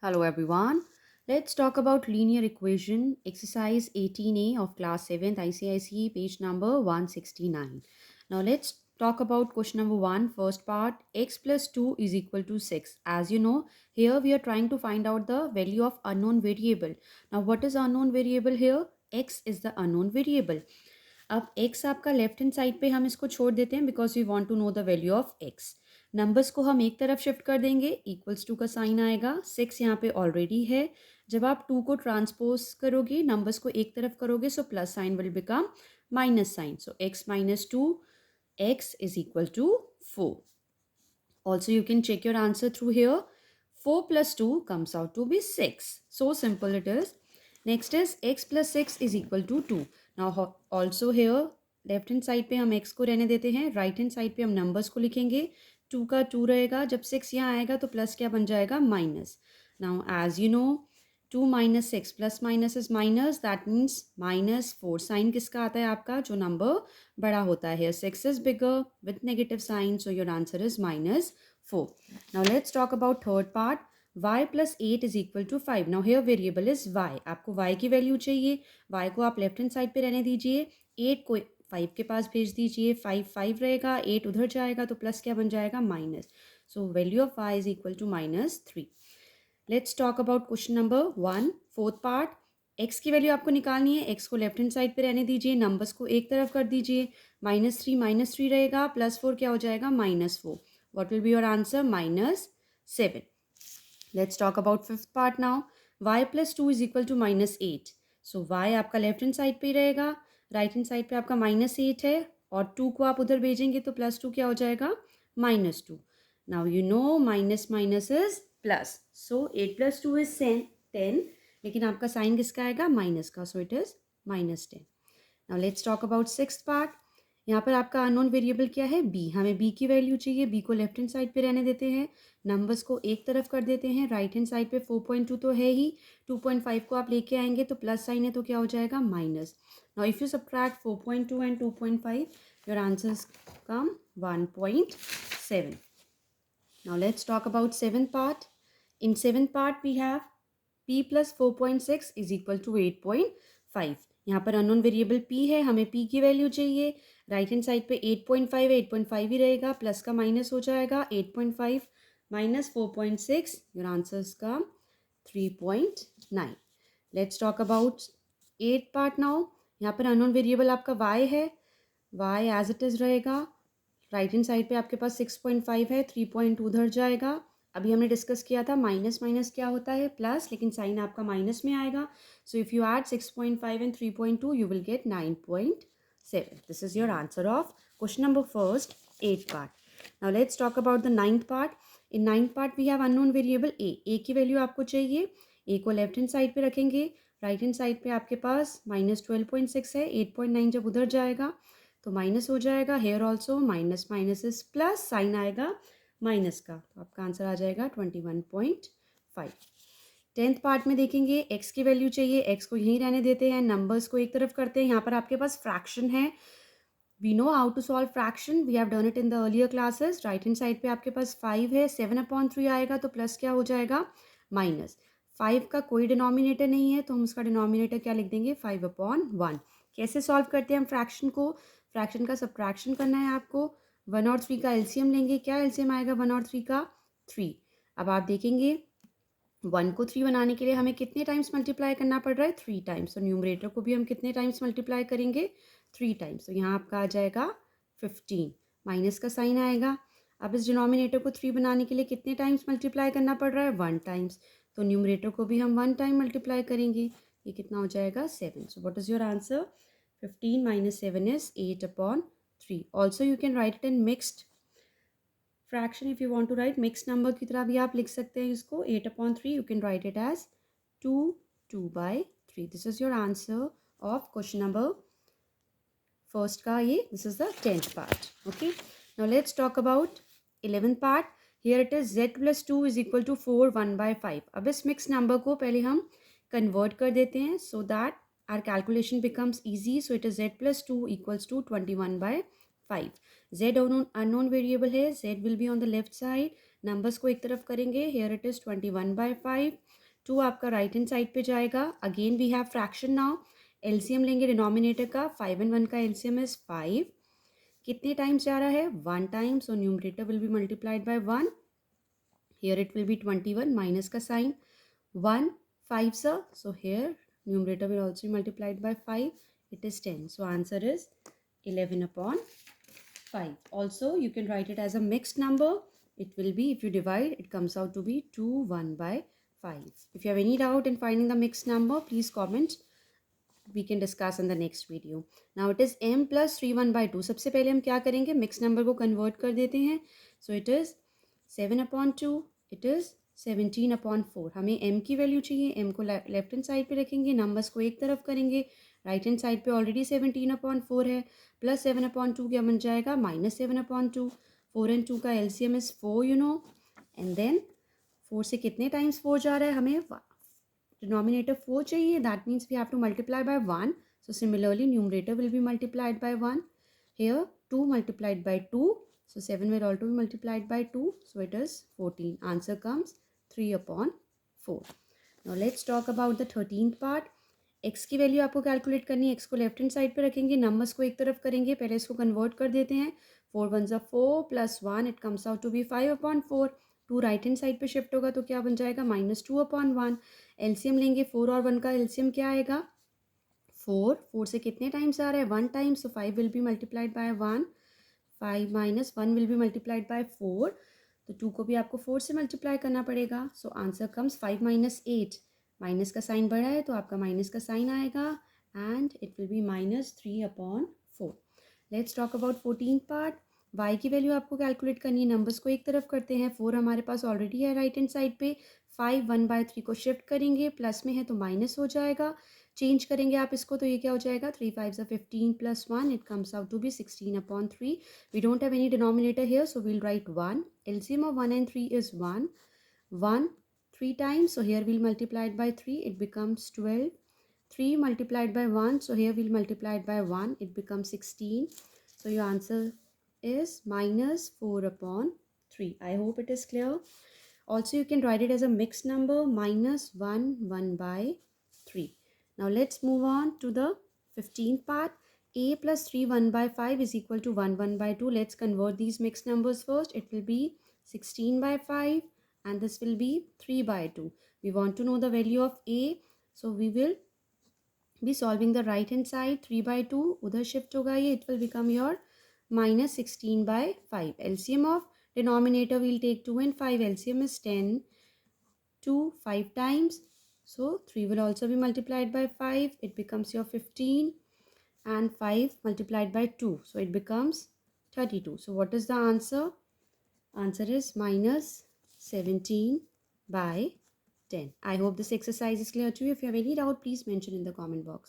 Hello everyone. Let's talk about linear equation exercise 18A of class 7th ICICE page number 169. Now let's talk about question number 1 first part x plus 2 is equal to 6. As you know, here we are trying to find out the value of unknown variable. Now what is unknown variable here? X is the unknown variable. अब x आपका left hand side पे हम इसको छोड़ देते हैं because we want to know the value of x. Numbers को हम एक तरफ शिफ्ट कर देंगे, इक्वल्स टू का साइन आएगा, 6 यहाँ पे ऑलरेडी है. जब आप 2 को ट्रांसपोज करोगे, नंबर्स को एक तरफ करोगे, so plus sign will become minus sign. So x minus 2, x is equal to 4. Also, you can check your answer through here. 4 plus 2 comes out to be 6. So simple it is. Next is x plus 6 is equal to 2. Now also here left hand side पे हम x को रहने देते हैं, right hand side पे हम numbers को लिखेंगे. 2 का 2 रहेगा, जब 6 यहाँ आएगा तो प्लस क्या बन जाएगा, minus. Now as you know 2 minus 6 plus minus is minus, that means -4. Sign किसका आता है आपका, जो नंबर बड़ा होता है. 6 is bigger with negative sign, so your answer is -4. Now let's talk about third part. y plus 8 is equal to 5. Now here variable is y. आपको y की वैल्यू चाहिए. y को आप लेफ्ट हैंड साइड पे रहने दीजिए, 8 को 5 के पास भेज दीजिए. 5 रहेगा, 8 उधर जाएगा तो प्लस क्या बन जाएगा, minus. So value of y is equal to -3. Let's talk about question number 1 fourth part. x की वैल्यू आपको निकालनी है. x को लेफ्ट हैंड साइड पे रहने दीजिए, नंबर्स को एक तरफ कर दीजिए. -3 रहेगा, +4 क्या हो जाएगा, -4. What will be your answer, -7. Let's talk about fifth part now. y plus 2 is equal to -8. So y आपका लेफ्ट हैंड साइड पे ही रहेगा, राइट हैंड साइड पे आपका -8 है, और 2 को आप उधर भेजेंगे तो +2 क्या हो जाएगा, -2. Now you know minus minus is plus, so 8 plus 2 is 10, लेकिन आपका साइन किसका आएगा, माइनस का, so it is -10. Now let's talk about sixth part. यहाँ पर आपका अननोन वेरिएबल क्या है, b. हमें b की वैल्यू चाहिए. b को लेफ्ट हैंड साइड पे रहने देते हैं, नंबर्स को एक तरफ कर देते हैं. राइट हैंड साइड पे 4.2 तो है ही, 2.5 को आप लेके आएंगे तो प्लस साइन है तो क्या हो जाएगा, minus. Now if you subtract 4.2 and 2.5, your answers come 1.7. Now let's talk about seventh part. In seventh part we have p plus 4.6 is equal to 8.5. यहाँ पर अननोन वेरिएबल p है, हमें p की वैल्यू चाहिए. राइट हैंड साइड पे 8.5 है, 8.5 ही रहेगा, plus का माइनस हो जाएगा. 8.5 माइनस 4.6, योर आंसर्स का 3.9. Let's talk about eight part now. यहाँ पर अननोन वेरिएबल आपका y है, y एज इट इज़ रहेगा. राइट हैंड साइड पे आपके पास 6.5 है, 3.2 उधर जाएगा. अभी हमने डिस्कस किया था माइनस माइनस क्या होता है, प्लस, लेकिन साइन आपका माइनस में आएगा. So if you add 6.5 and 3.2 you will get 9.7. This is your answer of question number first, eight part. Now let's talk about the ninth part. In ninth part we have unknown variable A की value आपको चाहिए. ए को left hand side पे रखेंगे, right hand side पे आपके पास -12.6 है, 8.9 जब उधर जाएगा तो माइनस हो जाएगा. Here also minus minus is plus, sign आएगा माइनस का, तो आपका आंसर आ जाएगा 21.5. टेंथ पार्ट में देखेंगे, एक्स की वैल्यू चाहिए. एक्स को यहीं रहने देते हैं, नंबर्स को एक तरफ करते हैं. यहाँ पर आपके पास फ्रैक्शन है. We know how to solve fraction, we have done it in the earlier classes. Right hand side पे आपके पास 5 है, 7/3 आएगा तो प्लस क्या हो जाएगा, माइनस. 5 का कोई डिनोमिनेटर नहीं है तो हम उसका डिनोमिनेटर क्या लिख देंगे, 5/1. कैसे सॉल्व करते हैं हम फ्रैक्शन को, फ्रैक्शन का सब्ट्रैक्शन करना है आपको. 1 और 3 का एलसीएम लेंगे. क्या एलसीएम आएगा 1 और 3 का, 3. अब आप देखेंगे 1 को 3 बनाने के लिए हमें कितने टाइम्स मल्टीप्लाई करना पड़ रहा है, 3 टाइम्स. तो न्यूमरेटर को भी हम कितने टाइम्स मल्टीप्लाई करेंगे, 3 टाइम्स. तो यहाँ आपका आ जाएगा 15. माइनस का साइन आएगा. अब इस डिनोमिनेटर को 3 बनाने के लिए कितने टाइम्स मल्टीप्लाई करना पड़ रहा है, 1 टाइम्स. तो न्यूमरेटर को भी हम 1 टाइम मल्टीप्लाई करेंगे. ये कितना हो जाएगा, 7. So what is your answer, 15 minus 7 is 8/3. Also you can write it in mixed fraction. if you want to write mixed number की तरह भी आप लिख सकते हैं इसको. 8/3 you can write it as 2/3. This is your answer of question number first का ये. This is the 10th part. Okay, now let's talk about 11th part. Here it is z plus 2 is equal to 4 1/5. अब इस mixed number को पहले हम convert कर देते हैं so that our calculation becomes easy. So it is z plus 2 equals to 21/5. z unknown variable है, z will be on the left side, numbers को एक तरफ करेंगे. Here it is 21/5. 2 आपका राइट हैंड साइड पे जाएगा. Again we have fraction now. LCM लेंगे denominator का. 5 and 1 का एलसीएम इज़ 5. कितने टाइम्स जा रहा है? 1 time. So numerator will be multiplied by 1. Here it will be 21 minus का sign. 1 5 sir. So here numerator will also be multiplied by 5. It is 10. So answer is 11/5. Also you can write it as a mixed number. It will be, if you divide, it comes out to be 21/5. If you have any doubt in finding the mixed number, please comment. We can discuss in the next video. Now it is m plus 3/1/2. सबसे पहले हम क्या करेंगे? Mix number को convert कर देते हैं. So it is 7/2. It is 17/4. हमें m की वैल्यू चाहिए. m को लेफ्ट हैंड साइड पे रखेंगे. नंबर्स को एक तरफ करेंगे. राइट हैंड साइड पे ऑलरेडी 17/4 है. प्लस 7/2 क्या बन जाएगा? -7/2. 4 and 2 का LCM is 4 you know. And then 4 से कितने टाइम्स 4 जा रहा है? हमें denominator 4 चाहिए. That means we have to multiply by 1. So similarly numerator will be multiplied by 1. Here 2 multiplied by 2. So 7 will also be multiplied by 2. So it is 14. Answer comes 3/4. Now let's talk about the 13th part. x की value आपको calculate करनी है. x को left hand side पे रखेंगे. Numbers को एक तरफ करेंगे. पहले इसको कन्वर्ट कर देते हैं. 4 1s are 4 plus 1. It comes out to be 5/4. 2 right hand side पे शिफ्ट होगा तो क्या बन जाएगा? -2/1. एलसीएम लेंगे. 4 और 1 का एलसीएम क्या आएगा? 4. 4 से कितने टाइम्स आ रहा है? 1 time. So 5 will be multiplied by 1. 5 minus 1 will be multiplied by 4. तो 2 को भी आपको 4 से मल्टीप्लाई करना पड़ेगा. So answer comes 5 minus 8. Minus का साइन बढ़ा है तो आपका माइनस का साइन आएगा. And it will be -3/4. Let's talk about 14 part. y की वैल्यू आपको कैलकुलेट करनी है. नंबर्स को एक तरफ करते हैं. 4 हमारे पास ऑलरेडी है राइट हैंड साइड पे. 5 1/3 को शिफ्ट करेंगे. प्लस में है तो माइनस हो जाएगा. चेंज करेंगे आप इसको तो ये क्या हो जाएगा? 3 5s are 15 plus 1. It comes out to be 16/3. We don't have any denominator here, so we'll write 1. LCM of 1 and 3 is 1. 1 3 times, so here we'll multiply it by 3. It becomes 12. 3 multiplied by 1, so here we'll multiply it by 1. It becomes 16. So your answer is -4/3. I hope it is clear. Also you can write it as a mixed number, -1 1/3. Now let's move on to the 15th part. A plus 3 1/5 is equal to 1 1/2. Let's convert these mixed numbers first. It will be 16/5 and this will be 3/2. We want to know the value of A. So we will be solving the right hand side. 3/2 उधर shift होगा ये. It will become your -16/5. LCM of denominator we'll take 2 and 5. LCM is 10. 2 5 times. So 3 will also be multiplied by 5. It becomes your 15. And 5 multiplied by 2. So it becomes 32. So what is the answer? Answer is -17/10. I hope this exercise is clear to you. If you have any doubt, please mention in the comment box.